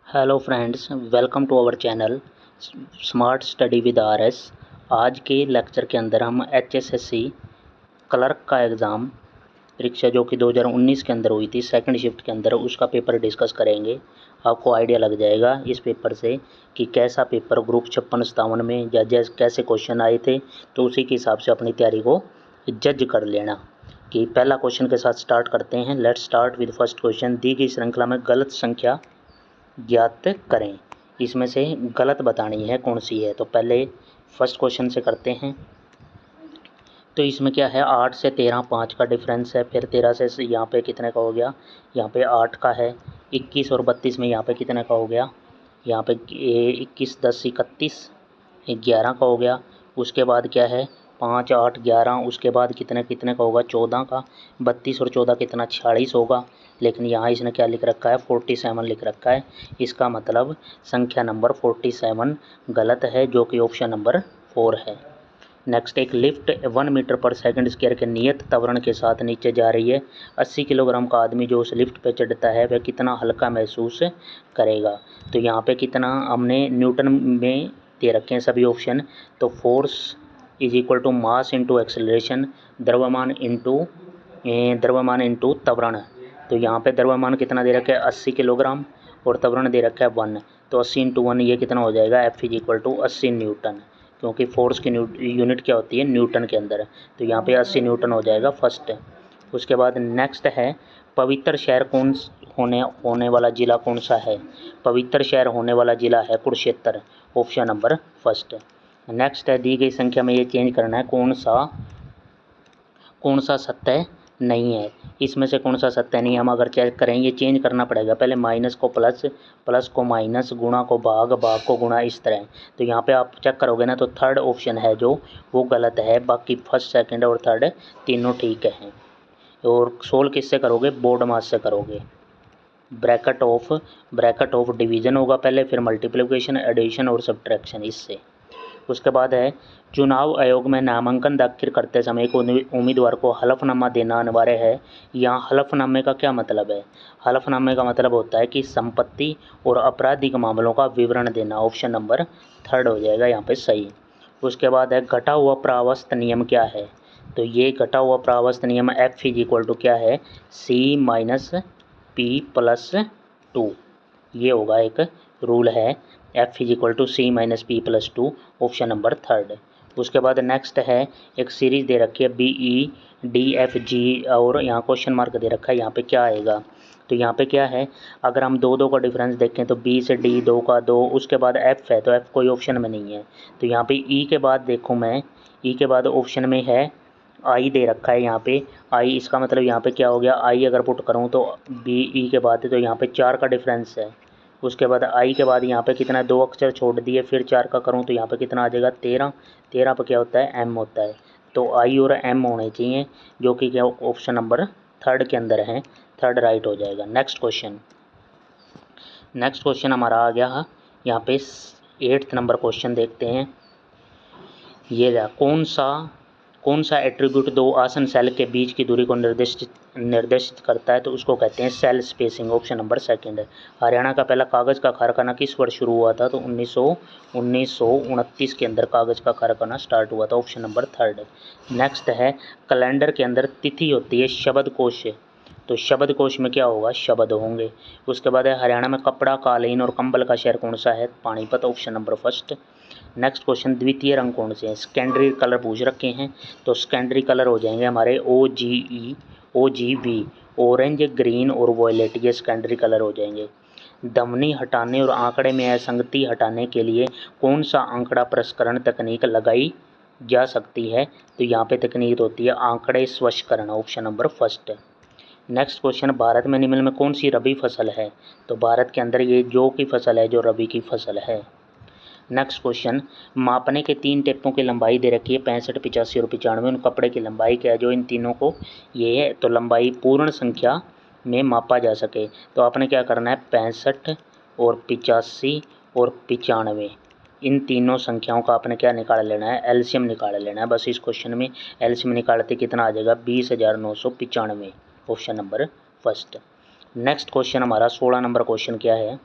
Hello friends, welcome to our channel smart study with RS. आज के lecture के अंदर हम एचएसएससी क्लर्क का एग्ज़ाम परीक्षा जो कि 2019 के अंदर हुई थी सेकंड शिफ्ट के अंदर, उसका पेपर डिस्कस करेंगे। आपको आइडिया लग जाएगा इस पेपर से कि कैसा पेपर ग्रुप 56-57 में या जैसे कैसे क्वेश्चन आए थे, तो उसी के हिसाब से अपनी तैयारी को जज कर लेना। कि पहला क्वेश्चन के साथ स्टार्ट करते हैं। Let's start with first question. दी गई श्रृंखला में गलत संख्या ज्ञात करें। इसमें से गलत बतानी है कौन सी है। तो पहले फर्स्ट क्वेश्चन से करते हैं। तो इसमें क्या है, 8 से 13 5 का डिफरेंस है। फिर 13 से यहाँ पे कितने का हो गया, यहाँ पे 8 का है। 21 और 32 में यहाँ पे कितने का हो गया, यहाँ पे 21 10 31 11 का हो गया। उसके बाद क्या है, 5 8 11, उसके बाद कितने कितने का होगा, 14 का। 32 और 14 कितना, 46 होगा। लेकिन यहाँ इसने क्या लिख रखा है, 47 लिख रखा है। इसका मतलब संख्या नंबर 47 गलत है, जो कि ऑप्शन नंबर 4 है। नेक्स्ट, एक लिफ्ट 1 मीटर पर सेकंड स्क्वायर के नियत त्वरण के साथ नीचे जा रही है। 80 किलोग्राम का आदमी जो उस लिफ्ट पर चढ़ता है वह कितना हल्का महसूस करेगा। तो यहाँ पे कितना हमने न्यूटन में दे रखे हैं सभी ऑप्शन। तो force is equal to mass into acceleration, द्रव्यमान इंटू त्वरण। तो यहाँ पे द्रव्यमान कितना दे रखा है, 80 किलोग्राम, और त्वरण दे रखा है 1। तो 80 इंटू 1 ये कितना हो जाएगा, F is equal to 80 newton, क्योंकि फोर्स की यूनिट क्या होती है, न्यूटन के अंदर। तो यहाँ पे 80 न्यूटन हो जाएगा फर्स्ट। उसके बाद नेक्स्ट है, पवित्र शहर कौन होने वाला ज़िला कौन सा है। पवित्र शहर होने वाला ज़िला है Kurukshetra, option number first. Next है, दी गई संख्या में ये चेंज करना है, कौन सा सत्य नहीं है। इसमें से कौन सा सत्य नहीं है, हम अगर चेक करें, ये चेंज करना पड़ेगा। पहले माइनस को प्लस, प्लस को माइनस, गुणा को भाग, भाग को गुणा, इस तरह। तो यहाँ पे आप चेक करोगे ना, तो थर्ड ऑप्शन है जो वो गलत है। बाकी फर्स्ट सेकंड और थर्ड तीनों ठीक हैं। और सोल्व किससे करोगे, बोर्ड मास से करोगे। ब्रैकेट ऑफ डिवीज़न होगा पहले, फिर मल्टीप्लिकेशन, एडिशन और सब्ट्रैक्शन इससे। उसके बाद है, चुनाव आयोग में नामांकन दाखिल करते समय एक उम्मीदवार को हलफनामा देना अनिवार्य है। यहाँ हलफनामे का क्या मतलब है, हलफनामे का मतलब होता है कि संपत्ति और आपराधिक मामलों का विवरण देना। ऑप्शन नंबर थर्ड हो जाएगा यहाँ पे सही। उसके बाद है, घटा हुआ परावस्त नियम क्या है। तो ये घटा हुआ परावस्त नियम F इज इक्वल टू क्या है, C माइनस P प्लस 2। ये होगा एक रूल है, F is equal to C minus P plus 2, option number third. उसके बाद नेक्स्ट है, एक सीरीज दे रखी है BE, DF, G, और यहाँ क्वेश्चन मार्क दे रखा है, यहाँ पे क्या आएगा। तो यहाँ पे क्या है, अगर हम 2 का डिफरेंस देखें तो B से D 2 का 2, उसके बाद F है, तो F कोई ऑप्शन में नहीं है। तो यहाँ पे E के बाद देखूँ मैं, E के बाद ऑप्शन में है I दे रखा है यहाँ पे I, इसका मतलब यहाँ पे क्या हो गया, I अगर पुट करूँ तो BE के बाद, तो यहाँ पे 4 का डिफरेंस है। उसके बाद I के बाद यहाँ पे कितना, 2 अक्षर छोड़ दिए, फिर 4 का करूँ तो यहाँ पे कितना आ जाएगा, 13। 13 पर क्या होता है, M होता है। तो I और M होने चाहिए, जो कि क्या ऑप्शन नंबर थर्ड के अंदर है, थर्ड राइट हो जाएगा। नेक्स्ट क्वेश्चन हमारा आ गया यहाँ पे 8th नंबर क्वेश्चन देखते हैं। ये रहा, कौन सा एट्रीब्यूट दो आसन सेल के बीच की दूरी को निर्देशित करता है। तो उसको कहते हैं cell spacing, option number second है। हरियाणा का पहला कागज़ का कारखाना किस वर्ष शुरू हुआ था। तो 1929 के अंदर कागज़ का कारखाना स्टार्ट हुआ था, ऑप्शन नंबर थर्ड। नेक्स्ट है, कैलेंडर के अंदर तिथि होती है शब्दकोश, तो शब्दकोश में क्या होगा, शब्द होंगे। उसके बाद है, हरियाणा में कपड़ा, कालीन और कंबल का शहर कौन सा है, Panipat, option number first. Next question, द्वितीय रंग कौन से हैं। सेकेंडरी कलर पूछ रखे हैं, तो सेकेंडरी कलर हो जाएंगे हमारे OGV, ऑरेंज, ग्रीन और वॉयलेट, ये सेकेंडरी कलर हो जाएंगे। धमनी हटाने और आंकड़े में असंगति हटाने के लिए कौन सा आंकड़ा प्रसंस्करण तकनीक लगाई जा सकती है। तो यहाँ पे तकनीक होती है आंकड़े स्वच्छकरण, option number first. Next question, Bharat में निम्न में कौन सी रबी फसल है। तो भारत के अंदर ये जौ की फसल है जो रबी की फसल है। नेक्स्ट क्वेश्चन, मापने के 3 टेपों की लंबाई दे रखी है 65, 85 और 95। उन कपड़े की लंबाई क्या है जो इन तीनों को, ये है तो लंबाई पूर्ण संख्या में मापा जा सके। तो आपने क्या करना है, 65 और 85 और 95, इन तीनों संख्याओं का आपने क्या निकाल लेना है, एलसीएम निकाल लेना है। बस इस क्वेश्चन में एलसीएम निकालते कितना आ जाएगा, 20,995, option number first. Next question हमारा 16 नंबर क्वेश्चन क्या है,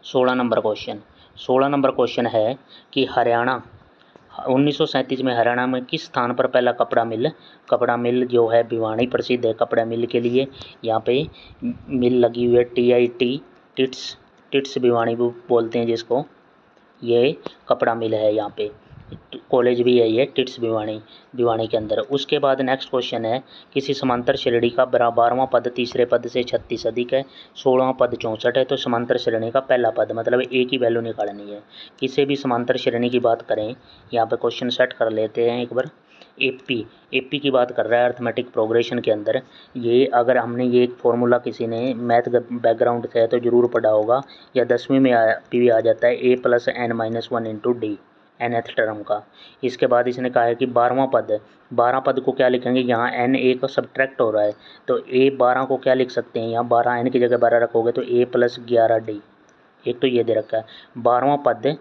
16 नंबर क्वेश्चन है कि हरियाणा 1937 में हरियाणा में किस स्थान पर पहला कपड़ा मिल जो है भिवानी प्रसिद्ध है कपड़ा मिल के लिए। यहाँ पे मिल लगी हुई है TIT टिट्स भिवानी बोलते हैं जिसको, ये कपड़ा मिल है। यहाँ पे कॉलेज भी है ये टिट्स भिवानी के अंदर। उसके बाद नेक्स्ट क्वेश्चन है किसी समांतर श्रेणी का 12वां पद तीसरे पद से 36 अधिक है, 16वां पद 64 है, तो समांतर श्रेणी का पहला पद मतलब ए की वैल्यू निकालनी है। किसी भी समांतर श्रेणी की बात करें, यहाँ पे क्वेश्चन सेट कर लेते हैं एक बार। एपी की बात कर रहा है अर्थमेटिक प्रोग्रेशन के अंदर। ये अगर हमने ये एक फॉर्मूला किसी ने मैथ बैकग्राउंड से है तो ज़रूर पढ़ा होगा, या 10वीं में भी आ जाता है A+n-1 into D nth term का। इसके बाद इसने कहा है कि 12 पद को क्या लिखेंगे, यहाँ n a का सब्ट्रैक्ट हो रहा है तो a 12 को क्या लिख सकते हैं, यहाँ 12 n की जगह 12 रखोगे तो A+11D। एक तो ये दे रखा है 12वां पद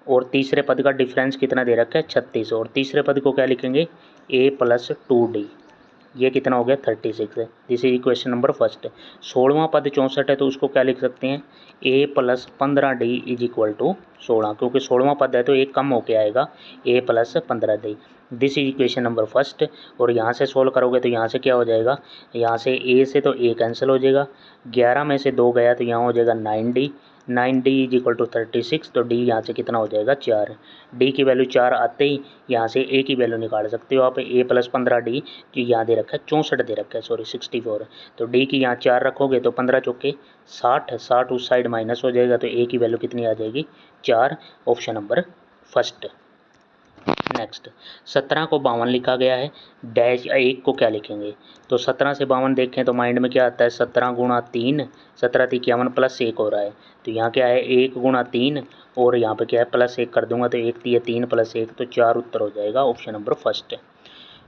और तीसरे पद का डिफरेंस कितना दे रखा है 36, और तीसरे पद को क्या लिखेंगे A+2D। ये कितना हो गया 36 है। This is equation number first. 16वां पद 64 है तो उसको क्या लिख सकते हैं A+15D इज इक्वल टू 16, क्योंकि 16वां पद है तो एक कम होके आएगा A+15D। This is equation number first. और यहाँ से सोल्व करोगे तो यहाँ से क्या हो जाएगा, यहाँ से A से तो A कैंसिल हो जाएगा, 11 में से 2 गया तो यहाँ हो जाएगा 9D इज इक्वल टू 36, तो D यहाँ से कितना हो जाएगा 4। D की वैल्यू 4 आते ही यहाँ से A की वैल्यू निकाल सकते हो आप। A+15D जो यहाँ दे रखा है 64 दे रखा है 64, तो D की यहाँ 4 रखोगे तो 15 चौके 60 उस साइड माइनस हो जाएगा तो A की वैल्यू कितनी आ जाएगी 4। Option number first. नेक्स्ट 17 को 52 लिखा गया है, डैश 1 को क्या लिखेंगे, तो 17 से 52 देखें तो माइंड में क्या आता है 17 गुणा 3, 17 × 51 +1 हो रहा है, तो यहाँ क्या है 1 गुणा 3 और यहाँ पे क्या है +1 कर दूंगा तो 1 × 3 +1 तो 4 उत्तर हो जाएगा। Option number first.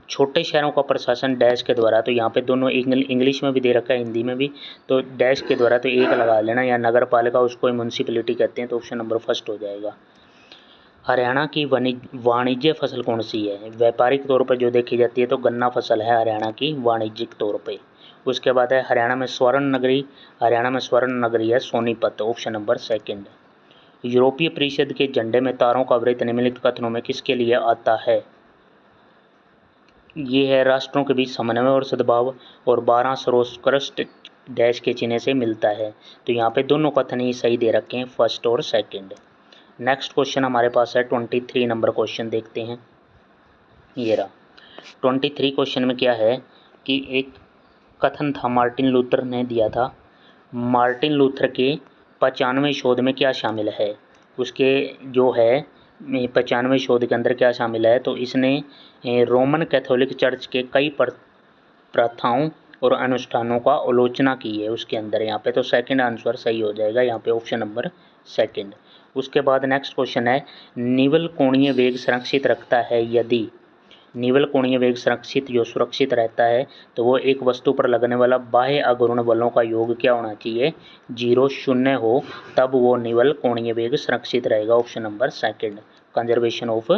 छोटे शहरों का प्रशासन डैश के द्वारा, तो यहाँ पे दोनों इंग्लिश में भी दे रखा है हिंदी में भी, तो डैश के द्वारा तो एक लगा लेना, या नगर पालिका उसको म्यूनसिपलिटी कहते हैं, तो ऑप्शन नंबर फर्स्ट हो जाएगा। हरियाणा की वाणिज्य फसल कौन सी है, व्यापारिक तौर पर जो देखी जाती है तो गन्ना फसल है हरियाणा की वाणिज्यिक तौर पे। उसके बाद है हरियाणा में स्वर्ण नगरी है सोनीपत। Option number second. यूरोपीय परिषद के झंडे में तारों का वृत्त निम्नलिखित कथनों में किसके लिए आता है, ये है राष्ट्रों के बीच समन्वय और सद्भाव, और 12 सर्वोत्कृष्ट डैश के चिन्ह से मिलता है, तो यहाँ पे दोनों कथन ही सही दे रखे हैं फर्स्ट और सेकंड। नेक्स्ट क्वेश्चन हमारे पास है 23 नंबर क्वेश्चन, देखते हैं। ये रहा 23 क्वेश्चन में क्या है कि एक कथन था मार्टिन लूथर ने दिया था, मार्टिन लूथर के 95वें शोध में क्या शामिल है, उसके जो है 95वें शोध के अंदर क्या शामिल है, तो इसने रोमन कैथोलिक चर्च के कई प्रथाओं और अनुष्ठानों का आलोचना की है उसके अंदर। यहाँ पे तो सेकंड आंसर सही हो जाएगा, यहाँ पे ऑप्शन नंबर सेकंड। उसके बाद नेक्स्ट क्वेश्चन है निवल कोणीय वेग संरक्षित रखता है, यदि निवल कोणीय वेग जो सुरक्षित रहता है तो वो एक वस्तु पर लगने वाला बाह्य अघूर्ण बलों का योग क्या होना चाहिए, 0 हो, तब वो निवल कोणीय वेग सुरक्षित रहेगा। Option number second, conservation of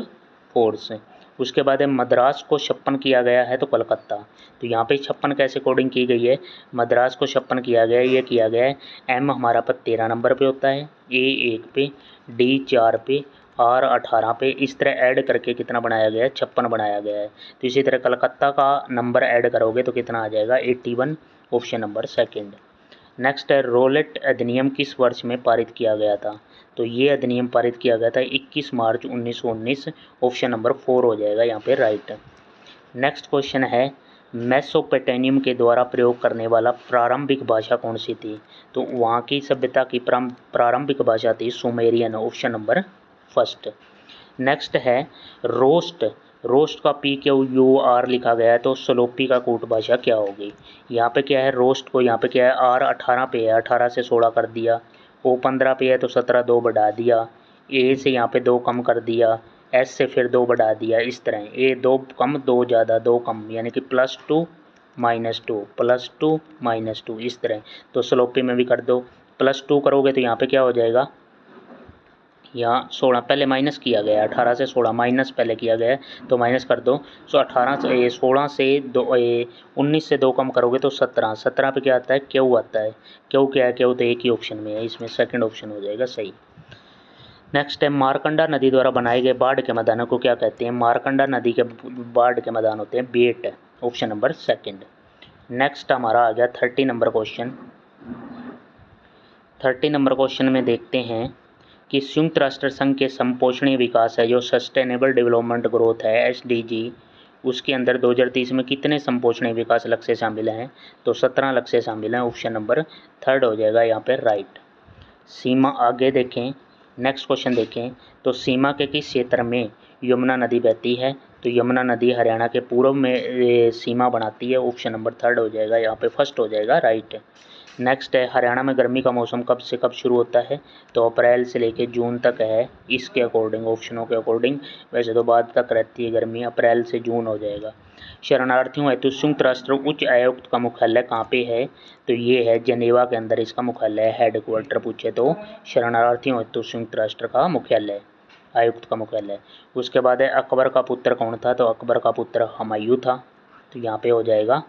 force. उसके बाद है मद्रास को 56 किया गया है तो कलकत्ता, तो यहाँ पे 56 कैसे कोडिंग की गई है, मद्रास को 56 किया गया है, ये किया गया है M हमारा पर 13 नंबर पे होता है, A 1 पे, D 4 पे, R 18 पे, इस तरह ऐड करके कितना बनाया गया है 56 बनाया गया है। तो इसी तरह कलकत्ता का नंबर ऐड करोगे तो कितना आ जाएगा 81। Option number second. नेक्स्ट है रोलेट अधिनियम किस वर्ष में पारित किया गया था, तो ये अधिनियम पारित किया गया था 21 मार्च 1919। ऑप्शन नंबर 4 हो जाएगा यहाँ पे राइट। नेक्स्ट क्वेश्चन है मेसोपोटामिया के द्वारा प्रयोग करने वाला प्रारंभिक भाषा कौन सी थी, तो वहाँ की सभ्यता की प्रारंभिक भाषा थी Sumerian. Option number first. Next है रोस्ट का PQUR लिखा गया है तो सलोपी का कूट भाषा क्या होगी, यहाँ पे क्या है रोस्ट को, यहाँ पे क्या है R 18 पे है, 18 से 16 कर दिया, O 15 पे है तो 17 2 बढ़ा दिया, A से यहाँ पे 2 कम कर दिया, S से फिर 2 बढ़ा दिया, इस तरह A 2 कम 2 ज़्यादा 2 कम, यानी कि +2 -2 +2 -2 इस तरह। तो स्लोपी में भी कर दो, +2 करोगे तो यहाँ पे क्या हो जाएगा, यहाँ 16 पहले माइनस किया गया, 18 से 16 माइनस पहले किया गया है तो माइनस कर दो। 18 से 16 से 19 से 2 कम करोगे तो 17, 17 पे क्या आता है, क्यू आता है। क्यू क्या है, क्यू तो एक ही ऑप्शन में है, इसमें सेकंड ऑप्शन हो जाएगा सही। नेक्स्ट है मारकंडा नदी द्वारा बनाए गए बाढ़ के मैदानों को क्या कहते हैं। मारकंडा नदी के बाढ़ के मैदान होते हैं बेट, ऑप्शन नंबर सेकंड। नेक्स्ट हमारा आ गया 30 नंबर क्वेश्चन। 30 नंबर क्वेश्चन में देखते हैं कि संयुक्त राष्ट्र संघ के संपोषणीय विकास है जो सस्टेनेबल डेवलपमेंट ग्रोथ है SDG, उसके अंदर 2030 में कितने संपोषणीय विकास लक्ष्य शामिल हैं, तो 17 लक्ष्य शामिल हैं, ऑप्शन नंबर थर्ड हो जाएगा यहाँ पे राइट। सीमा आगे देखें, नेक्स्ट क्वेश्चन देखें तो सीमा के किस क्षेत्र में यमुना नदी बहती है, तो यमुना नदी हरियाणा के पूर्व में सीमा बनाती है, ऑप्शन नंबर थर्ड हो जाएगा यहाँ पे फर्स्ट हो जाएगा राइट। नेक्स्ट है हरियाणा में गर्मी का मौसम कब से कब शुरू होता है, तो अप्रैल से लेकर जून तक है, इसके अकॉर्डिंग ऑप्शनों के अकॉर्डिंग, वैसे तो बाद तक रहती है गर्मी, अप्रैल से जून हो जाएगा। शरणार्थियों हेतु संयुक्त राष्ट्र उच्च आयुक्त का मुख्यालय कहाँ पे है, तो ये है जेनेवा के अंदर इसका मुख्यालय है, हेडक्वार्टर पूछे तो शरणार्थियों हेतु संयुक्त राष्ट्र का मुख्यालय, आयुक्त का मुख्यालय। उसके बाद है अकबर का पुत्र कौन था, तो अकबर का पुत्र हुमायूं था, तो यहाँ पे हो जाएगा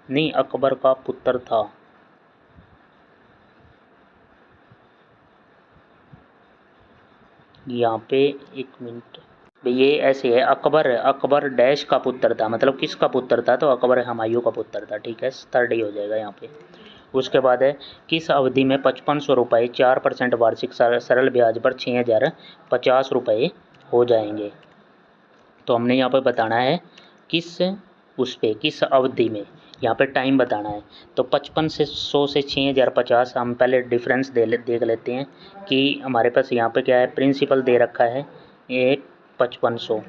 नहीं, अकबर का पुत्र था, यहाँ पे एक मिनट, ये ऐसे है अकबर डैश का पुत्र था, मतलब किसका पुत्र था, तो अकबर हुमायूं का पुत्र था, ठीक है, थर्ड ही हो जाएगा यहाँ पे। उसके बाद है किस अवधि में 5500 रुपये 4% वार्षिक सरल ब्याज पर 6050 रुपये हो जाएंगे, तो हमने यहाँ पे बताना है किस किस अवधि में, यहाँ पे टाइम बताना है। तो 5500 से 6050 हम पहले डिफरेंस देख लेते हैं कि हमारे पास यहाँ पे क्या है, प्रिंसिपल दे रखा है ये 5500,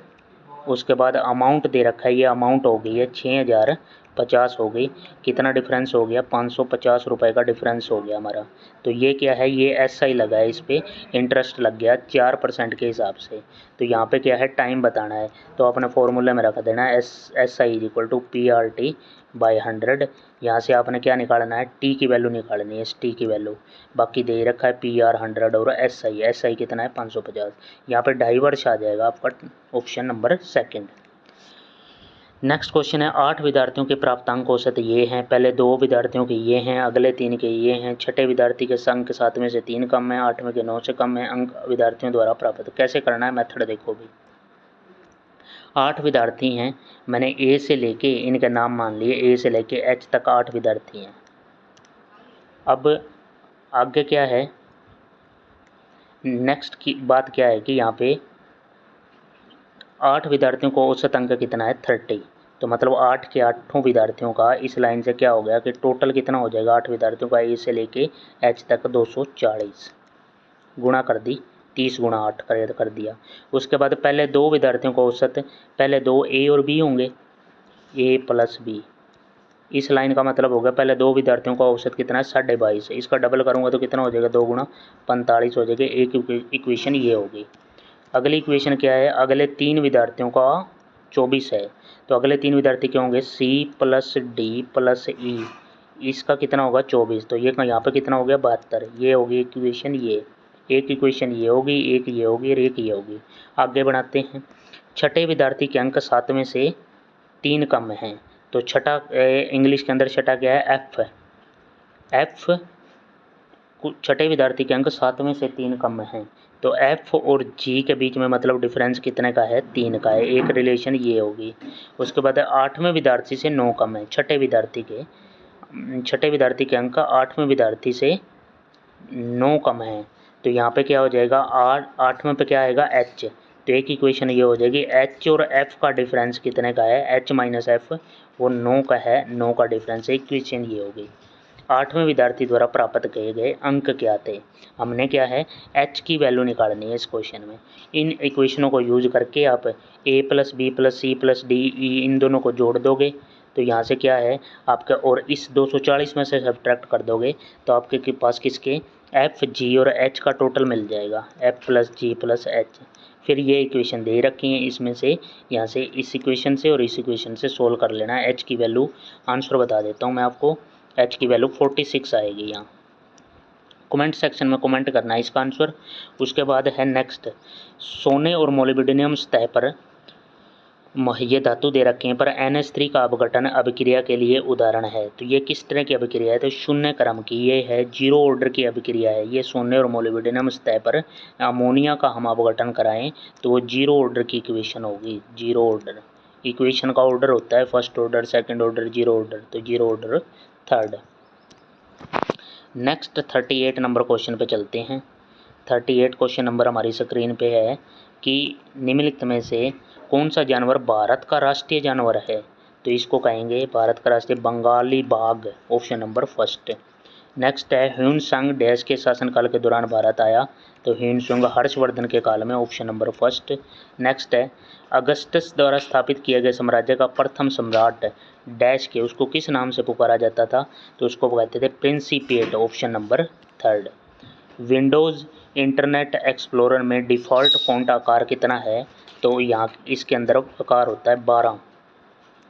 उसके बाद अमाउंट दे रखा है, ये अमाउंट हो गई है 6050 हो गई, कितना डिफरेंस हो गया 550 रुपये का डिफरेंस हो गया हमारा। तो ये क्या है, ये SI लगा है, इस पर इंटरेस्ट लग गया 4% के हिसाब से। तो यहाँ पे क्या है, टाइम बताना है, तो अपने फॉर्मूले में रख देना है SI = PRT/100। यहाँ से आपने क्या निकालना है, T की वैल्यू निकालनी है, T की वैल्यू, बाकी दे रखा है PR 100 और SI कितना है 550, यहाँ पे 2.5 वर्ष आ जाएगा आपका, option number second. Next question है 8 विद्यार्थियों के प्राप्तांक औसत ये हैं, पहले 2 विद्यार्थियों के ये हैं, अगले 3 के ये हैं, छठे विद्यार्थी के अंक 7वें से 3 कम है, 8वें के 9 से कम है, अंक विद्यार्थियों द्वारा प्राप्त। कैसे करना है, मेथड देखो भी। 8 विद्यार्थी हैं, मैंने A से लेके इनके नाम मान लिए, A से लेके H तक 8 विद्यार्थी हैं। अब आगे क्या है, नेक्स्ट की बात क्या है कि यहाँ पे 8 विद्यार्थियों को औसत अंक कितना है 30, तो मतलब 8 के 8 विद्यार्थियों का इस लाइन से क्या हो गया कि टोटल कितना हो जाएगा 8 विद्यार्थियों का A से लेके H तक 240, गुणा कर दी, 30 × 8 कर दिया। उसके बाद पहले 2 विद्यार्थियों का औसत, पहले 2 A और B होंगे, A + B, इस लाइन का मतलब होगा पहले 2 विद्यार्थियों का औसत कितना है 22.5, इसका डबल करूँगा तो कितना हो जाएगा 2 × 45 हो जाएगा, एक इक्वेशन ये होगी। अगली इक्वेशन क्या है, अगले 3 विद्यार्थियों का 24 है, तो अगले 3 विद्यार्थी क्या होंगे C + D + E, इसका कितना होगा 24, तो ये यहाँ पे कितना हो गया 72, ये होगी इक्वेशन, ये एक इक्वेशन ये होगी, एक ये होगी और एक ये होगी। आगे बढ़ाते हैं, छठे विद्यार्थी के अंक 7वें से 3 कम हैं, तो छठा इंग्लिश के अंदर छठा क्या है F, छठे विद्यार्थी के अंक 7वें से 3 कम हैं, तो F और G के बीच में मतलब डिफरेंस कितने का है 3 का है, एक रिलेशन ये होगी। उसके बाद 8वें विद्यार्थी से 9 कम है, छठे विद्यार्थी के अंक 8वें विद्यार्थी से 9 कम है, तो यहाँ पे क्या हो जाएगा 8वें पे क्या आएगा H, तो एक इक्वेशन ये हो जाएगी H और F का डिफरेंस कितने का है, H - F वो 9 का है, 9 का डिफरेंस, इक्वेशन ये होगी। 8वें विद्यार्थी द्वारा प्राप्त किए गए अंक क्या थे, हमने क्या है H की वैल्यू निकालनी है इस क्वेश्चन में। इन इक्वेशनों को यूज करके आप A + B + C + D E इन दोनों को जोड़ दोगे, तो यहाँ से क्या है आपका, और इस 240 में से सब्ट्रैक्ट कर दोगे तो आपके के पास किसके F G और H का टोटल मिल जाएगा, F + G + H। फिर ये इक्वेशन दे रखी हैं, इसमें से यहाँ से इस इक्वेशन से और इस इक्वेशन से सोल्व कर लेना है। H की वैल्यू आंसर बता देता हूँ मैं आपको, H की वैल्यू 46 आएगी यहाँ, कमेंट सेक्शन में कमेंट करना है इसका आंसर। उसके बाद है नेक्स्ट, सोने और मोलिब्डेनम सतह पर ये धातु दे रखे हैं पर NH3 का अपघटन अभिक्रिया के लिए उदाहरण है। तो ये किस तरह की अभिक्रिया है? तो शून्य क्रम की, ये है जीरो ऑर्डर की अभिक्रिया है। ये सोने और मोलिब्डेनम सतह पर अमोनिया का हम अपघटन कराएं तो वो जीरो ऑर्डर की इक्वेशन होगी। जीरो ऑर्डर इक्वेशन का ऑर्डर होता है first order, second order, zero order, तो zero order third. Next 38 number question पे चलते हैं। 38 क्वेश्चन नंबर हमारी स्क्रीन पे है कि निम्नलिखित में से कौन सा जानवर भारत का राष्ट्रीय जानवर है? तो इसको कहेंगे भारत का राष्ट्रीय बंगाली बाघ, ऑप्शन नंबर फर्स्ट। नेक्स्ट है ह्यून-सांग डैश के शासनकाल के दौरान भारत आया? तो ह्यून-सांग हर्षवर्धन के काल में, ऑप्शन नंबर फर्स्ट। नेक्स्ट है अगस्टस द्वारा स्थापित किए गए साम्राज्य का प्रथम सम्राट डैश के, उसको किस नाम से पुकारा जाता था? तो उसको कहते थे principate, option number third. Windows Internet Explorer में डिफ़ॉल्ट फ़ॉन्ट आकार कितना है? तो यहाँ इसके अंदर आकार होता है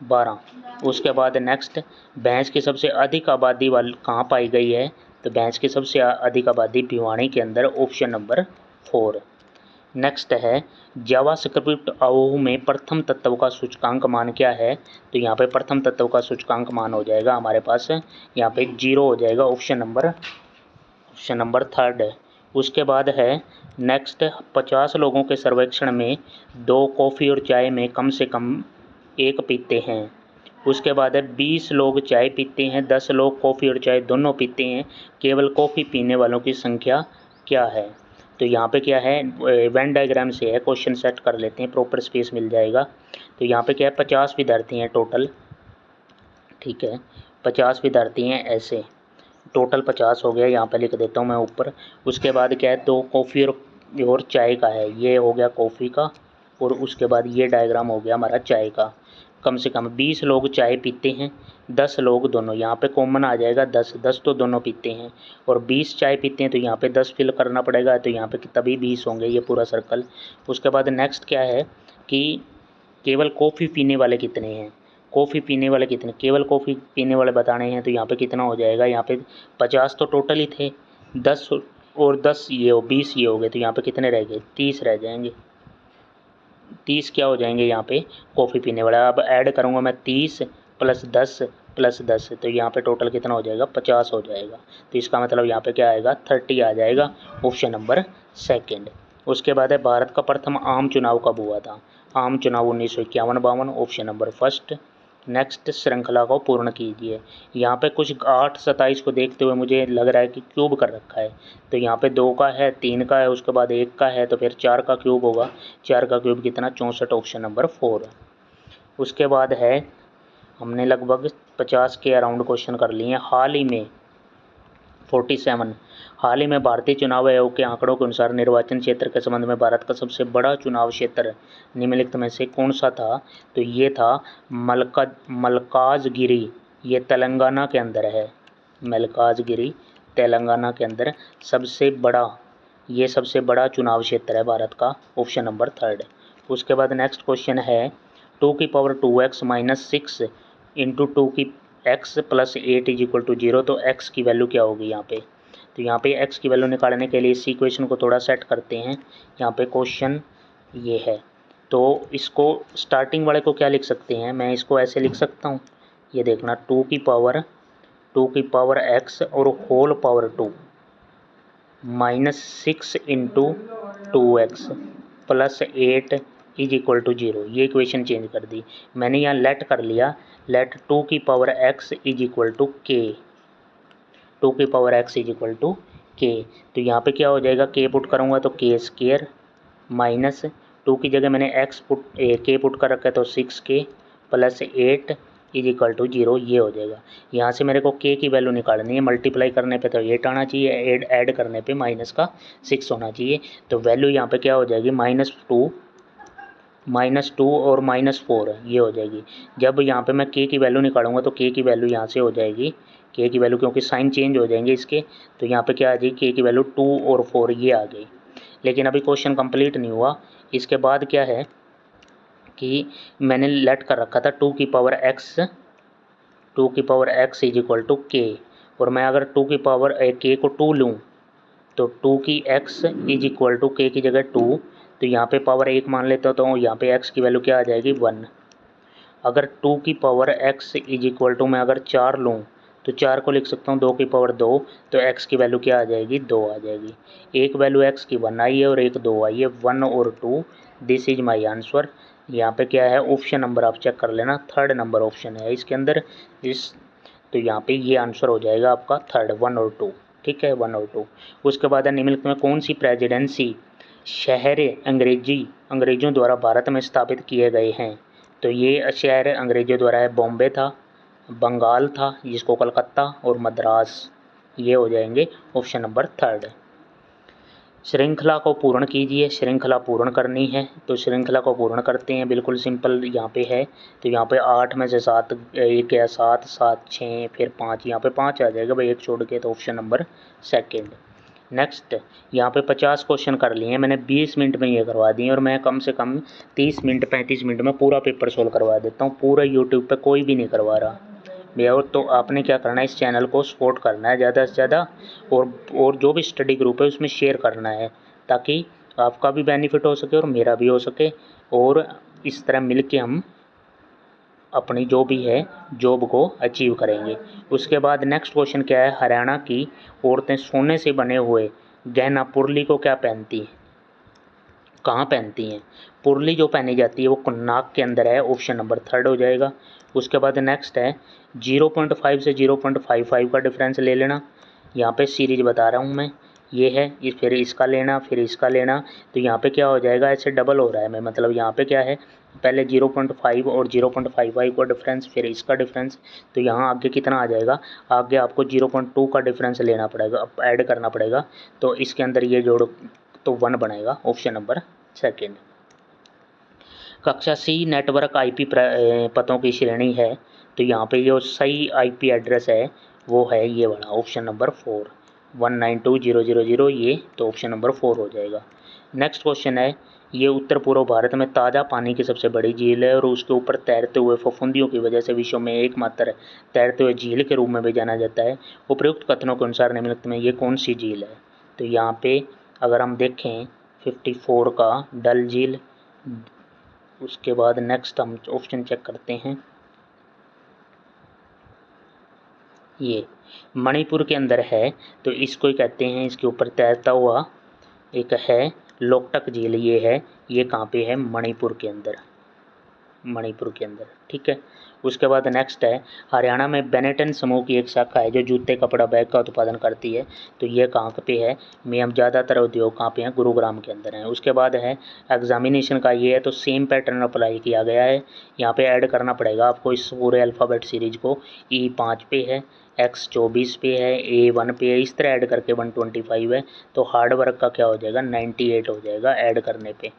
12। उसके बाद नेक्स्ट, भैंस की सबसे अधिक आबादी वाली कहाँ पाई गई है? तो भैंस की सबसे अधिक आबादी भिवानी के अंदर, ऑप्शन नंबर 4। नेक्स्ट है जावास्क्रिप्ट आओ में प्रथम तत्व का सूचकांक मान क्या है? तो यहाँ पे प्रथम तत्व का सूचकांक मान हो जाएगा हमारे पास यहाँ पे 0 हो जाएगा, ऑप्शन नंबर थर्ड है। उसके बाद है नेक्स्ट, 50 लोगों के सर्वेक्षण में 2 कॉफ़ी और चाय में कम से कम 1 पीते हैं। उसके बाद है 20 लोग चाय पीते हैं, 10 लोग कॉफ़ी और चाय दोनों पीते हैं, केवल कॉफ़ी पीने वालों की संख्या क्या है? तो यहाँ पे क्या है, वेन डायग्राम से है, क्वेश्चन सेट कर लेते हैं, प्रॉपर स्पेस मिल जाएगा। तो यहाँ पे क्या है, 50 विद्यार्थी हैं टोटल, ठीक है, 50 विद्यार्थी हैं ऐसे, टोटल 50 हो गया, यहाँ पे लिख देता हूँ मैं ऊपर। उसके बाद क्या है, 2 कॉफ़ी और चाय का है, ये हो गया कॉफ़ी का, और उसके बाद ये डायग्राम हो गया हमारा चाय का। कम से कम 20 लोग चाय पीते हैं, 10 लोग दोनों, यहाँ पे कॉमन आ जाएगा 10 तो दोनों पीते हैं, और 20 चाय पीते हैं तो यहाँ पे 10 फिल करना पड़ेगा, तो यहाँ पे तभी 20 होंगे, ये पूरा सर्कल। उसके बाद नेक्स्ट क्या है कि केवल कॉफ़ी पीने वाले कितने हैं? कॉफ़ी पीने वाले कितने, केवल कॉफ़ी पीने वाले बताने हैं, तो यहाँ पे कितना हो जाएगा, यहाँ पे 50 तो टोटल ही थे, 10 और 10 ये हो 20 ये हो गए, तो यहाँ पे कितने रह गए, 30 रह जाएंगे। 30 क्या हो जाएंगे यहाँ पे कॉफ़ी पीने वाला। अब ऐड करूँगा मैं 30 + 10 + 10, तो यहाँ पे टोटल कितना हो जाएगा, 50 हो जाएगा। तो इसका मतलब यहाँ पे क्या आएगा, 30 आ जाएगा, ऑप्शन नंबर सेकंड। उसके बाद है भारत का प्रथम आम चुनाव कब हुआ था? आम चुनाव 1951-52, ऑप्शन नंबर फर्स्ट। नेक्स्ट, श्रृंखला को पूर्ण कीजिए। यहाँ पे कुछ 8-27 को देखते हुए मुझे लग रहा है कि क्यूब कर रखा है, तो यहाँ पे 2 का है, 3 का है, उसके बाद 1 का है, तो फिर 4 का क्यूब होगा। 4 का क्यूब कितना, 64, ऑप्शन नंबर 4। उसके बाद है, हमने लगभग 50 के अराउंड क्वेश्चन कर लिए हैं। हाल ही में 47, हाल ही में भारतीय चुनाव आयोग के आंकड़ों के अनुसार निर्वाचन क्षेत्र के संबंध में भारत का सबसे बड़ा चुनाव क्षेत्र निम्नलिखित में से कौन सा था? तो ये था मल्काजगिरी, ये तेलंगाना के अंदर है। मल्काजगिरी तेलंगाना के अंदर सबसे बड़ा चुनाव क्षेत्र है भारत का, ऑप्शन नंबर थर्ड। उसके बाद नेक्स्ट क्वेश्चन है 2⁻2x - 6 × 2x + 8 = 0, तो x की वैल्यू क्या होगी यहाँ पे? तो यहाँ पे x की वैल्यू निकालने के लिए इस इक्वेशन को थोड़ा सेट करते हैं। यहाँ पे क्वेश्चन ये है, तो इसको स्टार्टिंग वाले को क्या लिख सकते हैं, मैं इसको ऐसे लिख सकता हूँ, ये देखना 2x और होल पावर 2 -6 × 2x + 8 = 0, ये इक्वेशन चेंज कर दी मैंने, यहाँ लेट कर लिया, late 2x = k, 2x k, तो यहाँ पे क्या हो जाएगा, k पुट करूँगा तो k² माइनस 2 की जगह मैंने k पुट कर रखा है तो 6k + 8 = 0, ये हो जाएगा। यहाँ से मेरे को k की वैल्यू निकालनी है, मल्टीप्लाई करने पे तो 8 आना चाहिए, ऐड करने पे -6 होना चाहिए, तो वैल्यू यहाँ पे क्या हो जाएगी, -2 और -4, ये हो जाएगी। जब यहाँ पे मैं k की वैल्यू निकालूंगा तो k की वैल्यू यहाँ से हो जाएगी, k की वैल्यू, क्योंकि साइन चेंज हो जाएंगे इसके, तो यहाँ पे क्या आ जाएगी, k की वैल्यू 2 और 4 ये आ गई। लेकिन अभी क्वेश्चन कंप्लीट नहीं हुआ। इसके बाद क्या है कि मैंने लेट कर रखा था 2x = k, और मैं अगर k को 2 लूँ तो 2 की x is equal to k की जगह 2, तो यहाँ पे पावर 1 मान लेता हूँ, तो यहाँ पे x की वैल्यू क्या आ जाएगी 1। अगर 2 की power x is equal to मैं अगर 4 लूँ तो 4 को लिख सकता हूँ 2 की पावर 2, तो x की वैल्यू क्या आ जाएगी 2 आ जाएगी। एक वैल्यू x की 1 आई है और एक 2 आई है, 1 और 2, दिस इज माई आंसर। यहाँ पे क्या है ऑप्शन नंबर आप चेक कर लेना, थर्ड नंबर ऑप्शन है इसके अंदर इस, तो यहाँ पे ये आंसर हो जाएगा आपका थर्ड 1 और 2, ठीक है 1 और 2। उसके बाद है निम्नलिखित में कौन सी प्रेसिडेंसी शहर अंग्रेजों द्वारा भारत में स्थापित किए गए हैं, तो ये शहर अंग्रेजों द्वारा है बॉम्बे था, बंगाल था जिसको कलकत्ता, और मद्रास, ये हो जाएंगे ऑप्शन नंबर थर्ड। श्रृंखला को पूर्ण कीजिए, श्रृंखला पूर्ण करनी है तो श्रृंखला को पूर्ण करते हैं, बिल्कुल सिंपल यहाँ पे है। तो यहाँ पे 8 में से 7 एक या 7 7 6 फिर 5, यहाँ पे 5 आ जाएगा भाई एक छोड़ के, तो ऑप्शन नंबर सेकेंड। नेक्स्ट यहाँ पे 50 क्वेश्चन कर लिए हैं मैंने, 20 मिनट में ये करवा दिए और मैं कम से कम 30 मिनट 35 मिनट में पूरा पेपर सोल्व करवा देता हूँ, पूरा यूट्यूब पे कोई भी नहीं करवा रहा भैया। और तो आपने क्या करना है, इस चैनल को सपोर्ट करना है ज़्यादा से ज़्यादा, और जो भी स्टडी ग्रुप है उसमें शेयर करना है, ताकि आपका भी बेनिफिट हो सके और मेरा भी हो सके, और इस तरह मिल के हम अपनी जो भी है जॉब को अचीव करेंगे। उसके बाद नेक्स्ट क्वेश्चन क्या है, हरियाणा की औरतें सोने से बने हुए गहना पुरली को क्या पहनती हैं, कहाँ पहनती हैं? पुरली जो पहनी जाती है वो नाक के अंदर है, ऑप्शन नंबर थर्ड हो जाएगा। उसके बाद नेक्स्ट है 0.5 से 0.55 का डिफरेंस ले लेना, यहाँ पे सीरीज बता रहा हूँ मैं, ये है ये, फिर इसका लेना फिर इसका लेना, तो यहाँ पे क्या हो जाएगा, ऐसे डबल हो रहा है मैं, मतलब यहाँ पे क्या है पहले 0.5 और 0.55 का डिफरेंस, फिर इसका डिफरेंस, तो यहाँ आगे कितना आ जाएगा, आगे आपको 0.2 का डिफरेंस लेना पड़ेगा, ऐड करना पड़ेगा, तो इसके अंदर ये जोड़ तो 1 बनेगा, ऑप्शन नंबर सेकेंड। कक्षा सी नेटवर्क आईपी पतों की श्रेणी है, तो यहाँ पे जो सही आईपी एड्रेस है वो है ये वाला, ऑप्शन नंबर 4 192.0.0.0, ये तो ऑप्शन नंबर 4 हो जाएगा। नेक्स्ट क्वेश्चन है, ये उत्तर पूर्व भारत में ताज़ा पानी की सबसे बड़ी झील है और उसके ऊपर तैरते हुए फफूंदियों की वजह से विश्व में एकमात्र तैरते हुए झील के रूप में भी जाना जाता है। उपयुक्त कथनों के अनुसार निम्नलिखित में ये कौन सी झील है, तो यहाँ पे अगर हम देखें 54 का डल झील। उसके बाद नेक्स्ट हम ऑप्शन चेक करते हैं, ये मणिपुर के अंदर है, तो इसको ही कहते हैं, इसके ऊपर तैरता हुआ एक है लोकटक झील, ये है, ये कहाँ पे है, मणिपुर के अंदर, मणिपुर के अंदर, ठीक है। उसके बाद नेक्स्ट है, हरियाणा में बेनेटन समूह की एक शाखा है जो जूते कपड़ा बैग का उत्पादन करती है, तो ये कहाँ पे है, हम ज़्यादातर उद्योग कहाँ पे हैं, गुरुग्राम के अंदर हैं। उसके बाद है एग्जामिनेशन का ये है, तो सेम पैटर्न अप्लाई किया गया है, यहाँ पे ऐड करना पड़ेगा आपको इस पूरे अल्फ़ाबेट सीरीज को, E5 पे है, X 24 पे है, A1 पे है, इस तरह ऐड करके 125 है, तो हार्ड वर्क का क्या हो जाएगा 98 हो जाएगा ऐड करने पे।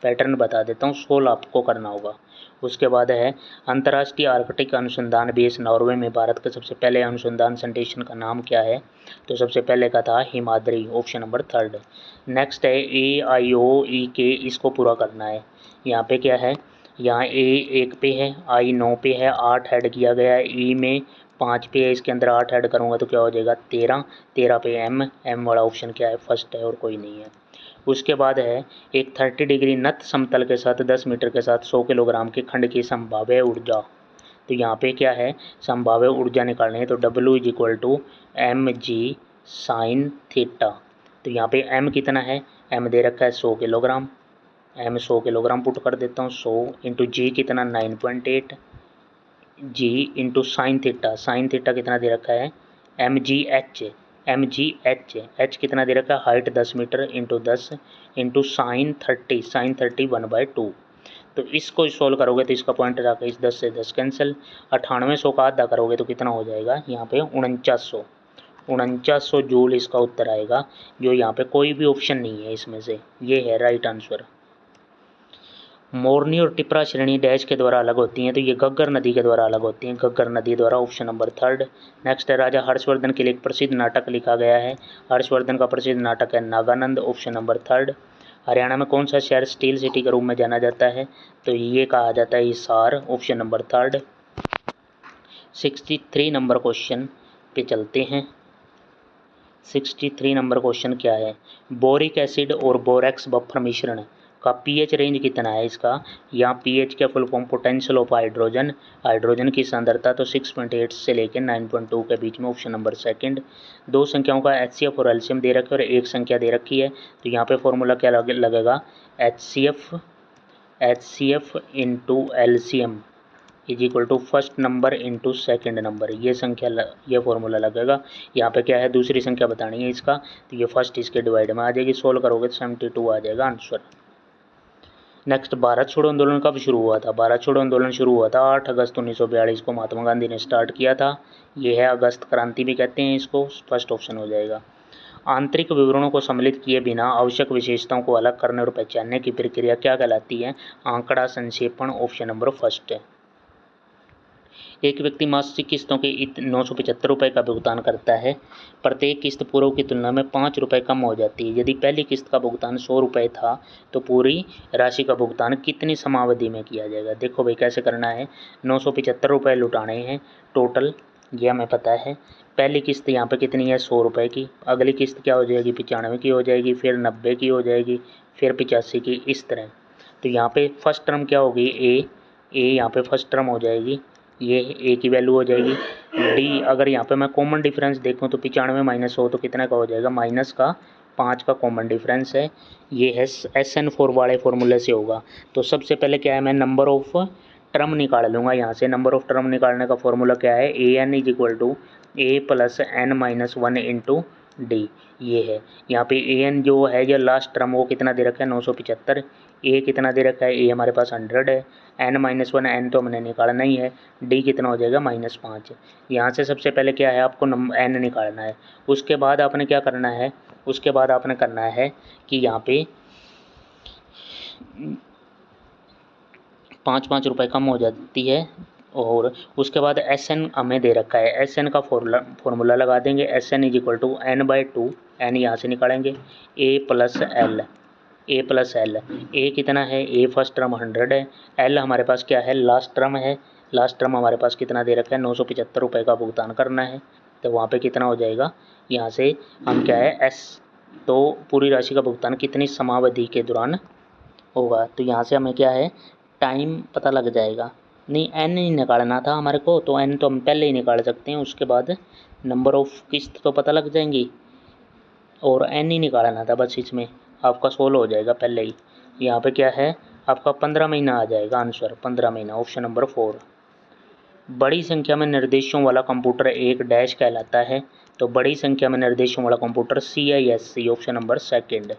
पैटर्न बता देता हूँ, 16 आपको करना होगा। उसके बाद है अंतर्राष्ट्रीय आर्कटिक अनुसंधान बेस नॉर्वे में भारत के सबसे पहले अनुसंधान स्टेशन का नाम क्या है, तो सबसे पहले का था Himadri, option number third. Next है AIOE इसको पूरा करना है, यहाँ पे क्या है, यहाँ A 1 पे है, I 9 पे है, 8 ऐड किया गया है, E में 5 पे है, इसके अंदर 8 ऐड करूँगा तो क्या हो जाएगा 13, 13 पे M वाला ऑप्शन क्या है फर्स्ट है और कोई नहीं है। उसके बाद है एक 30 डिग्री नत समतल के साथ 10 मीटर के साथ 100 किलोग्राम के खंड की संभाव्य ऊर्जा, तो यहाँ पे क्या है संभाव्य ऊर्जा निकालनी है, तो W=mg साइन थीटा, तो यहाँ पे m कितना है, m दे रखा है 100 किलोग्राम, m 100 किलोग्राम पुट कर देता हूँ, 100 इंटू जी कितना 9.8 जी इंटू साइन थीटा कितना दे रखा है एच कितना दे रखा है, height 10 metre into 10 into sine 30 1/2, तो इसको सॉल्व करोगे तो इसका पॉइंट जाकर इस 10 से 10 कैंसिल, 9800 का आधा करोगे तो कितना हो जाएगा यहाँ पे 4900 जूल इसका उत्तर आएगा, जो यहाँ पे कोई भी ऑप्शन नहीं है इसमें से, ये है राइट आंसर। मोरनी और टिपरा श्रेणी डैश के द्वारा अलग होती हैं, तो ये घग्गर नदी के द्वारा अलग होती हैं, घग्गर नदी द्वारा, ऑप्शन नंबर थर्ड। नेक्स्ट है राजा हर्षवर्धन के लिए एक प्रसिद्ध नाटक लिखा गया है, हर्षवर्धन का प्रसिद्ध नाटक है Naganand, option number third. Haryana में कौन सा शहर स्टील सिटी के रूप में जाना जाता है, तो ये कहा जाता है Hisar, option number third. 63 number question पे चलते हैं, 63 नंबर क्वेश्चन क्या है, बोरिक एसिड और बोरेक्स बफर मिश्रण का पीएच रेंज कितना है इसका। यहाँ पीएच का full form potential of hydrogen, hydrogen की सांद्रता तो 6.8 से लेकर 9.2 के बीच में, ऑप्शन नंबर सेकंड। दो संख्याओं का HCF और एल्शियम दे रखे और एक संख्या दे रखी है, तो यहाँ पे फॉर्मूला क्या लगेगा, HCF into LCM is equal to first number into second number, ये संख्या ये फॉर्मूला लगेगा। यहाँ पे क्या है, दूसरी संख्या बतानी है इसका, तो ये फर्स्ट इसके डिवाइड में आ जाएगी, सोल्व करोगे तो 72 आ जाएगा आंसर। नेक्स्ट, भारत छोड़ो आंदोलन कब शुरू हुआ था। भारत छोड़ो आंदोलन शुरू हुआ था 8 अगस्त 1942 को महात्मा गांधी ने स्टार्ट किया था। ये है अगस्त क्रांति भी कहते हैं इसको, फर्स्ट ऑप्शन हो जाएगा। आंतरिक विवरणों को सम्मिलित किए बिना आवश्यक विशेषताओं को अलग करने और पहचानने की प्रक्रिया क्या कहलाती है, आंकड़ा संक्षेपण, ऑप्शन नंबर फर्स्ट है। एक व्यक्ति मासिक किस्तों के 975 रुपये का भुगतान करता है, प्रत्येक किस्त पूर्व की तुलना में 5 रुपये कम हो जाती है। यदि पहली किस्त का भुगतान 100 रुपये था तो पूरी राशि का भुगतान कितनी समावधि में किया जाएगा। देखो भाई कैसे करना है, 975 रुपये लुटाने हैं टोटल, ये हमें पता है। पहली किस्त यहाँ पे कितनी है, 100 रुपये की। अगली किस्त क्या हो जाएगी, 95 की हो जाएगी, फिर 90 की हो जाएगी, फिर 85 की, इस तरह। तो यहाँ पे फर्स्ट टर्म क्या होगी, ए यहाँ पे फर्स्ट टर्म हो जाएगी, ये ए की वैल्यू हो जाएगी। डी, अगर यहाँ पे मैं कॉमन डिफरेंस देखूँ तो 95 माइनस 100 तो कितना का हो जाएगा, -5 का कॉमन डिफरेंस है। ये है SN4 वाले फॉर्मूले से होगा। तो सबसे पहले क्या है, मैं नंबर ऑफ टर्म निकाल लूँगा यहाँ से। नंबर ऑफ टर्म निकालने का फॉर्मूला क्या है, AN is equal to A + N-1 into D, ये है। यहाँ पे AN जो है ये लास्ट टर्म वो कितना दे रखा है, 975। ए कितना दे रखा है, ए हमारे पास 100 है। N-1, N तो हमने निकालना ही है। डी कितना हो जाएगा, -5। यहाँ से सबसे पहले क्या है, आपको N निकालना है। उसके बाद आपने क्या करना है, उसके बाद आपने करना है कि यहाँ पे 5-5 रुपये कम हो जाती है। और उसके बाद SN हमें दे रखा है, SN का फॉर्मूला लगा देंगे। SN is equal to N/2, N यहाँ से निकालेंगे, A + L। ए कितना है, ए फर्स्ट टर्म 100 है, L हमारे पास क्या है, लास्ट टर्म है। लास्ट टर्म हमारे पास कितना दे रखा है, 975 रुपये का भुगतान करना है। तो वहाँ पे कितना हो जाएगा, यहाँ से हम क्या है S, तो पूरी राशि का भुगतान कितनी समावधि के दौरान होगा। तो यहाँ से हमें क्या है, टाइम पता लग जाएगा। नहीं, N ही निकालना था हमारे को, तो N तो हम पहले ही निकाल सकते हैं। उसके बाद नंबर ऑफ किस्त तो पता लग जाएंगी और N ही निकालना था बस, इसमें आपका सोल्व हो जाएगा पहले ही। यहाँ पे क्या है, आपका 15 महीना आ जाएगा आंसर, 15 महीना, ऑप्शन नंबर 4। बड़ी संख्या में निर्देशों वाला कंप्यूटर एक डैश कहलाता है, तो बड़ी संख्या में निर्देशों वाला computer CISC, option number second.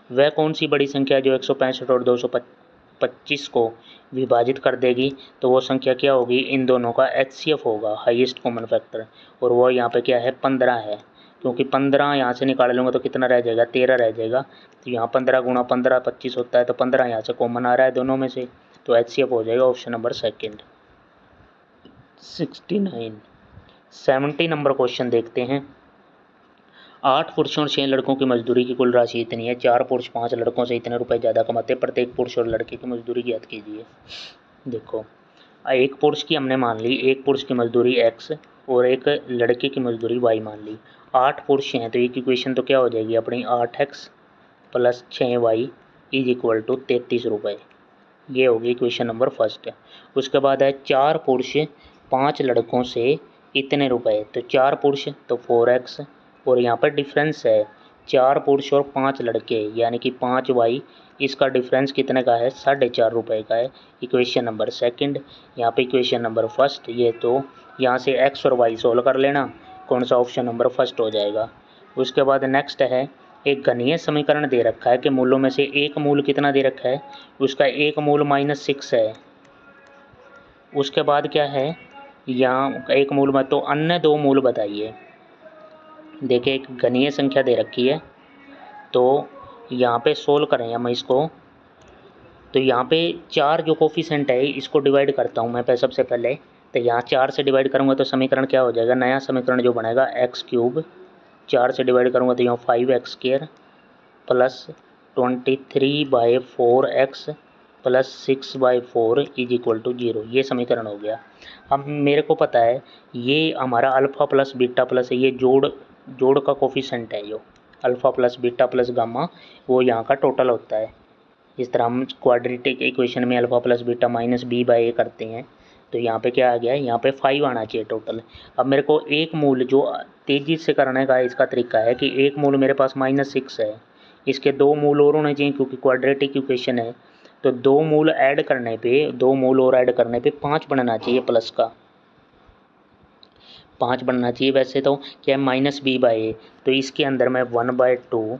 वह कौन सी बड़ी संख्या जो 165 और 225 को विभाजित कर देगी, तो वो संख्या क्या होगी, इन दोनों का HCF होगा, हाईएस्ट कॉमन फैक्टर, और वो यहाँ पे क्या है, 15 है। क्योंकि 15 यहाँ से निकाल लूँगा तो कितना रह जाएगा, 13 रह जाएगा। तो यहाँ 15 × 15 25 होता है, तो 15 यहाँ से कॉमन आ रहा है दोनों में से, तो HCF हो जाएगा, option number second. 70 number question देखते हैं। 8 पुरुषों और 6 लड़कों की मजदूरी की कुल राशि इतनी है। 4 पुरुष 5 लड़कों से इतने रुपए ज़्यादा कमाते, प्रत्येक पुरुष और लड़के की मजदूरी ज्ञात कीजिए। देखो, एक पुरुष की हमने मान ली, एक पुरुष की मजदूरी X और एक लड़के की मजदूरी Y मान ली। 8 पुरुष हैं तो एक इक्वेशन तो क्या हो जाएगी अपनी, 8X + 6Y is equal to 33 रुपये। ये होगी इक्वेशन नंबर फर्स्ट। उसके बाद है 4 पुरुष 5 लड़कों से इतने रुपए, तो 4 पुरुष तो 4X, और यहाँ पर डिफरेंस है 4 पुरुष और 5 लड़के यानी कि 5Y, इसका डिफरेंस कितने का है, 4.5 रुपये का है, इक्वेशन नंबर सेकंड। यहाँ पे इक्वेशन नंबर फर्स्ट, ये तो यहाँ से X और Y सोल्व कर लेना, कौन सा, ऑप्शन नंबर फर्स्ट हो जाएगा। उसके बाद नेक्स्ट है, एक घनीय समीकरण दे रखा है कि मूलों में से एक मूल कितना दे रखा है, उसका एक मूल -6 है। उसके बाद क्या है, यहाँ एक मूल में, तो अन्य 2 मूल बताइए। देखिए, एक घनीय संख्या दे रखी है, तो यहाँ पे सोल्व करें हम इसको। तो यहाँ पे 4 जो कोफिशेंट है इसको डिवाइड करता हूँ मैं सबसे पहले। तो यहाँ 4 से डिवाइड करूँगा तो समीकरण क्या हो जाएगा, नया समीकरण जो बनेगा x3, 4 से डिवाइड करूँगा तो यहाँ 5x² + 23/4x + 6/4 is equal to 0, ये समीकरण हो गया। अब मेरे को पता है ये हमारा अल्फ़ा प्लस बीटा प्लस है, ये जोड़ जोड़ का कोफिशेंट है जो alpha plus beta plus gamma, वो यहाँ का टोटल होता है। इस तरह हम क्वाड्रेटिक इक्वेशन में alpha plus beta minus b by a करते हैं। तो यहाँ पे क्या आ गया, यहाँ पे 5 आना चाहिए टोटल। अब मेरे को एक मूल जो तेज़ी से करने का इसका तरीका है कि एक मूल मेरे पास -6 है, इसके 2 मूल और होने चाहिए क्योंकि क्वाड्रेटिक इक्वेशन है। तो 2 मूल ऐड करने पे, 2 मूल और ऐड करने पे 5 बनना चाहिए, प्लस का 5 बनना चाहिए। वैसे तो क्या है -b बाई ए, तो इसके अंदर मैं 1/2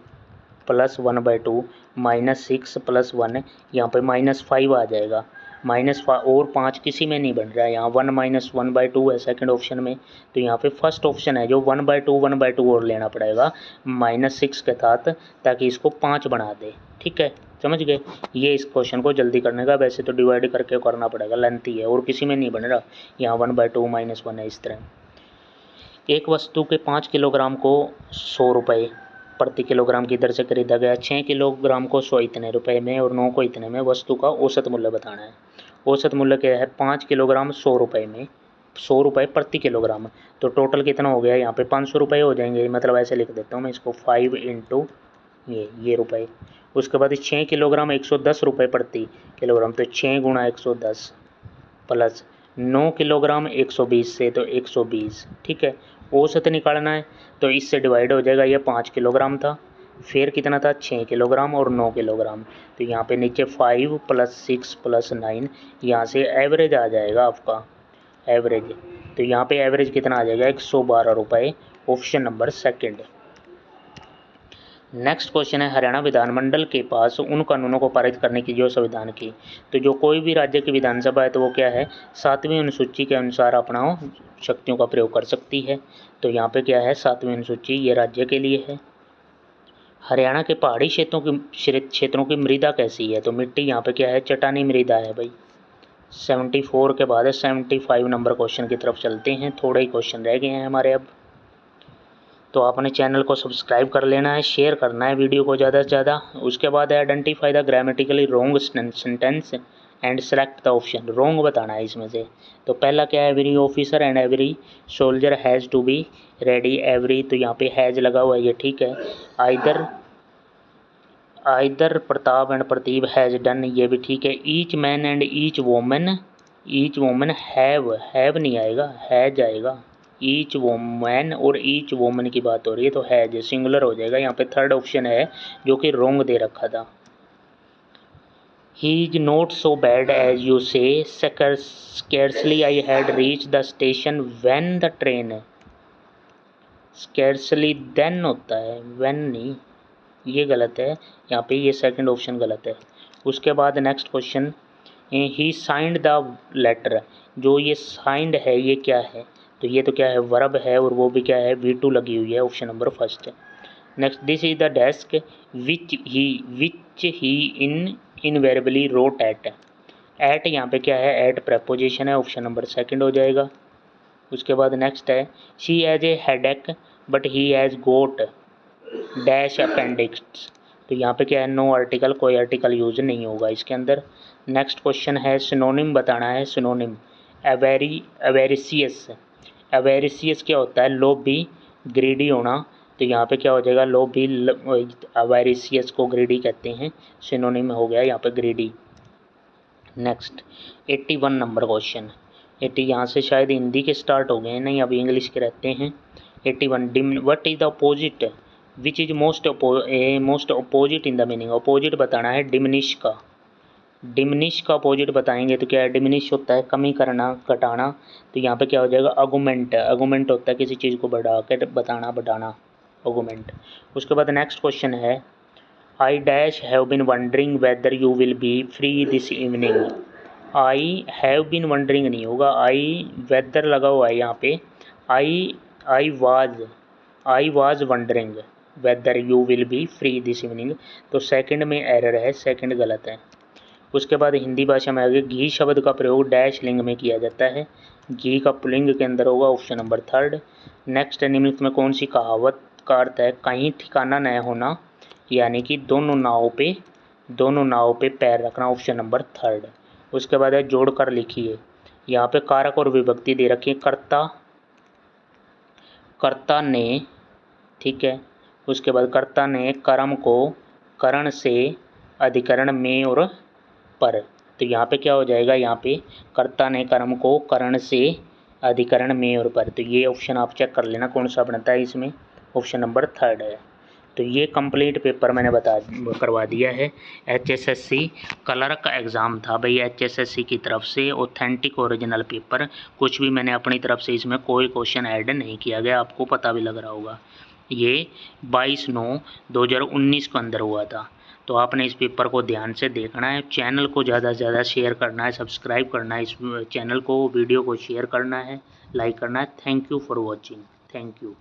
प्लस 1/2 -6 प्लस 1, यहाँ पे -5 आ जाएगा। -5 और 5 किसी में नहीं बन रहा है, यहाँ 1 - 1/2 है सेकंड ऑप्शन में। तो यहाँ पे फर्स्ट ऑप्शन है जो 1/2 और लेना पड़ेगा -6 के साथ, ताकि इसको 5 बना दे। ठीक है, समझ गए। ये इस क्वेश्चन को जल्दी करने का, वैसे तो डिवाइड करके करना पड़ेगा, लेंथी है और किसी में नहीं बन रहा। यहाँ 1/2 -1 है इस तरह। एक वस्तु के 5 किलोग्राम को 100 रुपये प्रति किलोग्राम की दर से खरीदा गया। 6 किलोग्राम को 100 इतने रुपए में और 9 को इतने में। वस्तु का औसत मूल्य बताना है। औसत मूल्य क्या है, 5 किलोग्राम 100 रुपये में, 100 रुपये प्रति किलोग्राम। तो टोटल कितना हो गया, यहाँ पे 500 रुपये हो जाएंगे। मतलब ऐसे लिख देता हूँ मैं इसको, 5 इंटू ये रुपये। उसके बाद 6 किलोग्राम 110 रुपये प्रति किलोग्राम, तो 6 गुणा 110 प्लस 9 किलोग्राम 120 से, तो 120। ठीक है, औसत निकालना है तो इससे डिवाइड हो जाएगा। ये 5 किलोग्राम था, फिर कितना था 6 किलोग्राम और 9 किलोग्राम। तो यहाँ पे नीचे 5 + 6 + 9, यहाँ से एवरेज आ जाएगा आपका एवरेज। तो यहाँ पे एवरेज कितना आ जाएगा, 112 रुपये, option number second. Next question है, हरियाणा विधानमंडल के पास उन कानूनों को पारित करने की जो संविधान की। तो जो कोई भी राज्य की विधानसभा है तो वो क्या है, 7वीं अनुसूची के अनुसार अपना शक्तियों का प्रयोग कर सकती है। तो यहाँ पे क्या है, 7वीं अनुसूची ये राज्य के लिए है। हरियाणा के पहाड़ी क्षेत्रों की मृदा कैसी है, तो मिट्टी यहाँ पे क्या है, चट्टानी मृदा है भाई। 74 के बाद 75 नंबर क्वेश्चन की तरफ चलते हैं। थोड़े ही क्वेश्चन रह गए हैं हमारे अब। तो आपने चैनल को सब्सक्राइब कर लेना है, शेयर करना है वीडियो को ज़्यादा से ज़्यादा। उसके बाद identify the grammatically wrong sentence and select the option. Wrong बताना है इसमें से। तो पहला क्या है, every officer and every soldier has to be ready. Every, तो यहाँ पे हैज़ लगा हुआ है, ये ठीक है। Either Pratap and Prateep has done, ये भी ठीक है। Each man and each woman have नहीं आएगा, हैज आएगा। ईच वोमैन और ईच वोमन की बात हो रही है, तो हैज सिंगुलर हो जाएगा। यहाँ पे थर्ड ऑप्शन है जो कि रॉन्ग दे रखा था। He is not so bad as you say, scarcely I had reach the station when the train. Scarcely then होता है, व्हेन नहीं, ये गलत है। यहाँ पे ये सेकंड ऑप्शन गलत है। उसके बाद next question, he signed the letter. जो ये साइंड है ये क्या है, तो ये तो क्या है, वर्ब है, और वो भी क्या है, V2 लगी हुई है, option number first. Next, this is the desk which he invariably wrote at. At यहाँ पे क्या है, एट प्रेपोजिशन है, ऑप्शन नंबर सेकंड हो जाएगा। उसके बाद नेक्स्ट है, she has a headache but he has got dash appendix. तो यहाँ पे क्या है, नो आर्टिकल, कोई आर्टिकल यूज नहीं होगा इसके अंदर। नेक्स्ट क्वेश्चन है, सिनोनिम बताना है। सिनोनिम, एवेरिसियस। एवेरिसियस क्या होता है, लोभी, ग्रीडी होना। तो यहाँ पे क्या हो जाएगा, लोभी, एवेरिसियस को ग्रीडी कहते हैं। सिनोनिम हो गया यहाँ पे ग्रीडी। Next 81 number question. 80 यहाँ से शायद हिंदी के स्टार्ट हो गए हैं, नहीं अभी इंग्लिश के रहते हैं। 81, what is the opposite which is most opposite in the meaning. Opposite बताना है डिमिनिश का। डिमिनिश का अपोजिट बताएंगे तो क्या है, डिमिनिश होता है कमी करना, घटाना। तो यहाँ पे क्या हो जाएगा, आर्गुमेंट। आर्गुमेंट होता है किसी चीज़ को बढ़ा कर बताना, बढ़ाना, आर्गुमेंट। उसके बाद नेक्स्ट क्वेश्चन है, I dash have been wondering whether you will be free this evening. I have been wondering नहीं होगा, आई वेदर लगा हुआ है यहाँ पे। I was wondering whether you will be free this evening. तो सेकंड में एरर है, सेकंड गलत है। उसके बाद हिंदी भाषा में आगे, घी शब्द का प्रयोग डैश लिंग में किया जाता है। घी का पुल्लिंग के अंदर होगा, ऑप्शन नंबर थर्ड। नेक्स्ट, निम्नलिखित में कौन सी कहावत का अर्थ है, कहीं ठिकाना न होना, यानी कि दोनों नाव पे पैर रखना, ऑप्शन नंबर थर्ड। उसके बाद है, जोड़कर लिखिए। यहाँ पे कारक और विभक्ति दे रखी है। कर्ता ने ठीक है। उसके बाद कर्ता ने कर्म को करण से अधिकरण में और पर, तो यहाँ पे क्या हो जाएगा, यहाँ पे कर्ता ने कर्म को करण से अधिकरण में और पर, तो ये ऑप्शन आप चेक कर लेना कौन सा बनता है इसमें, ऑप्शन नंबर 3 है। तो ये कंप्लीट पेपर मैंने करवा दिया है। HSSC क्लर्क का एग्ज़ाम था भाई, HSSC की तरफ से ऑथेंटिक ओरिजिनल पेपर, कुछ भी मैंने अपनी तरफ से इसमें कोई क्वेश्चन ऐड नहीं किया गया, आपको पता भी लग रहा होगा। ये 22/9/2019 के अंदर हुआ था। तो आपने इस पेपर को ध्यान से देखना है, चैनल को ज़्यादा से ज़्यादा शेयर करना है, सब्सक्राइब करना है, इस चैनल को, वीडियो को शेयर करना है, लाइक करना है। Thank you for watching, thank you.